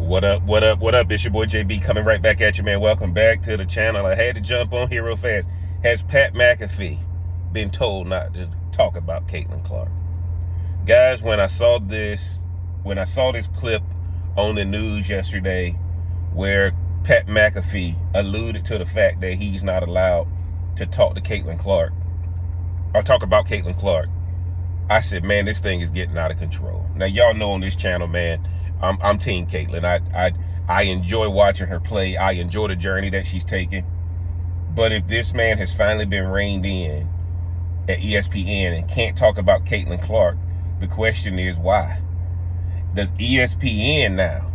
What up, what up, what up? It's your boy JB coming right back at you, man. Welcome back to the channel. I had to jump on here real fast. Has Pat McAfee been told not to talk about Caitlin Clark? Guys, when I saw this clip on the news yesterday where Pat McAfee alluded to the fact that he's not allowed to talk to Caitlin Clark or talk about Caitlin Clark, I said, man, this thing is getting out of control. Now, y'all know on this channel, man, I'm Team Caitlin. I enjoy watching her play. I enjoy the journey that she's taken. But if this man has finally been reined in at ESPN and can't talk about Caitlin Clark, the question is why? Does ESPN now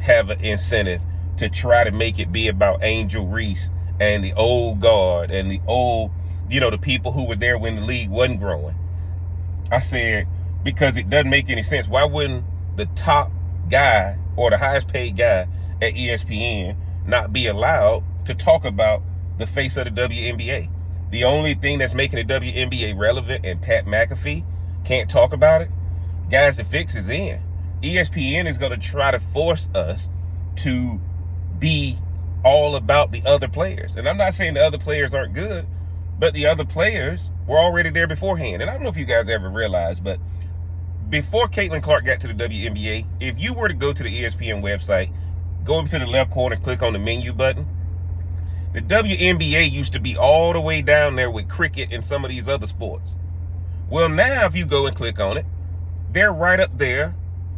have an incentive to try to make it be about Angel Reese and the old guard and the old, the people who were there when the league wasn't growing? I said, because it doesn't make any sense. Why wouldn't the top guy or the highest paid guy at ESPN not be allowed to talk about the face of the WNBA? The only thing that's making the WNBA relevant and Pat McAfee can't talk about it? Guys, the fix is in. ESPN is going to try to force us to be all about the other players. And I'm not saying the other players aren't good, but the other players were already there beforehand. And I don't know if you guys ever realized, but before Caitlin Clark got to the WNBA, if you were to go to the ESPN website, go up to the left corner and click on the menu button, the WNBA used to be all the way down there with cricket and some of these other sports. Well, now if you go and click on it, they're right up there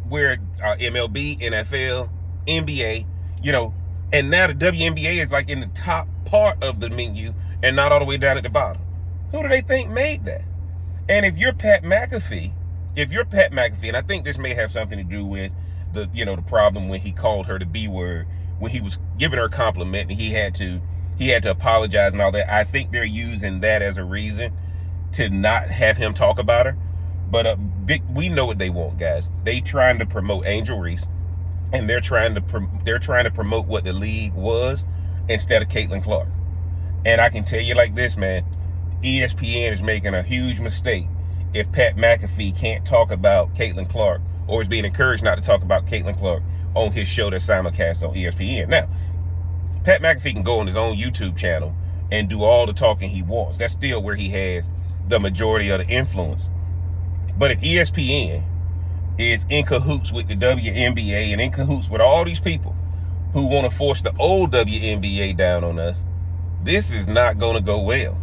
where MLB, NFL, NBA, and now the WNBA is like in the top part of the menu and not all the way down at the bottom. Who do they think made that? And if you're Pat McAfee, and I think this may have something to do with the problem when he called her the B word, when he was giving her a compliment and he had to apologize and all that. I think they're using that as a reason to not have him talk about her. But we know what they want, guys. They trying to promote Angel Reese, and they're trying to promote what the league was instead of Caitlin Clark. And I can tell you like this, man, ESPN is making a huge mistake if Pat McAfee can't talk about Caitlin Clark, or is being encouraged not to talk about Caitlin Clark on his show that's simulcast on ESPN. Now, Pat McAfee can go on his own YouTube channel and do all the talking he wants. That's still where he has the majority of the influence. But if ESPN is in cahoots with the WNBA and in cahoots with all these people who want to force the old WNBA down on us, this is not going to go well.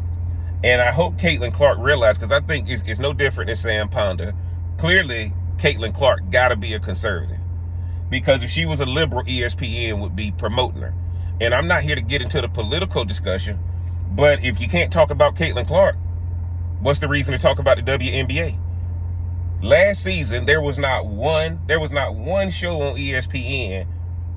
And I hope Caitlin Clark realized, because I think it's no different than Sam Ponder. Clearly, Caitlin Clark got to be a conservative, because if she was a liberal, ESPN would be promoting her. And I'm not here to get into the political discussion, but if you can't talk about Caitlin Clark, what's the reason to talk about the WNBA? Last season, there was not one show on ESPN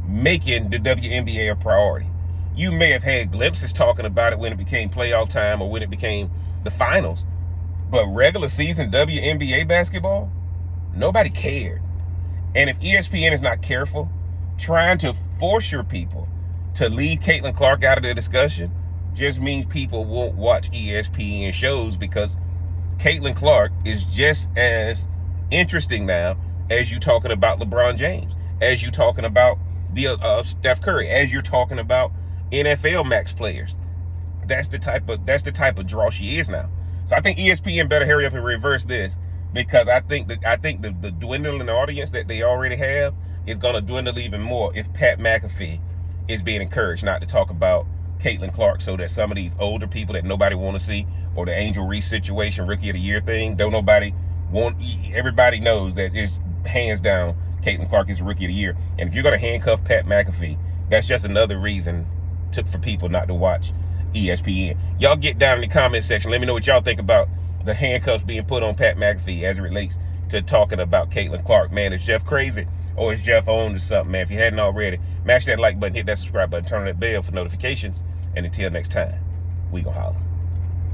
making the WNBA a priority. You may have had glimpses talking about it when it became playoff time or when it became the finals. But regular season WNBA basketball, nobody cared. And if ESPN is not careful, trying to force your people to leave Caitlin Clark out of the discussion just means people won't watch ESPN shows, because Caitlin Clark is just as interesting now as you talking about LeBron James, as you talking about the Steph Curry, as you're talking about NFL max players. That's the type of draw she is now. So I think ESPN better hurry up and reverse this, because I think the dwindling audience that they already have is going to dwindle even more if Pat McAfee is being encouraged not to talk about Caitlin Clark, so that some of these older people that nobody want to see, or the Angel Reese situation, Rookie of the Year thing, everybody knows that it's hands down Caitlin Clark is Rookie of the Year. And if you're going to handcuff Pat McAfee, that's just another reason for people not to watch ESPN. Y'all get down in the comment section. Let me know what y'all think about the handcuffs being put on Pat McAfee as it relates to talking about Caitlin Clark. Man, is Jeff crazy, or is Jeff on to something, man? If you hadn't already, mash that like button, hit that subscribe button, turn on that bell for notifications. And until next time, we gonna holler.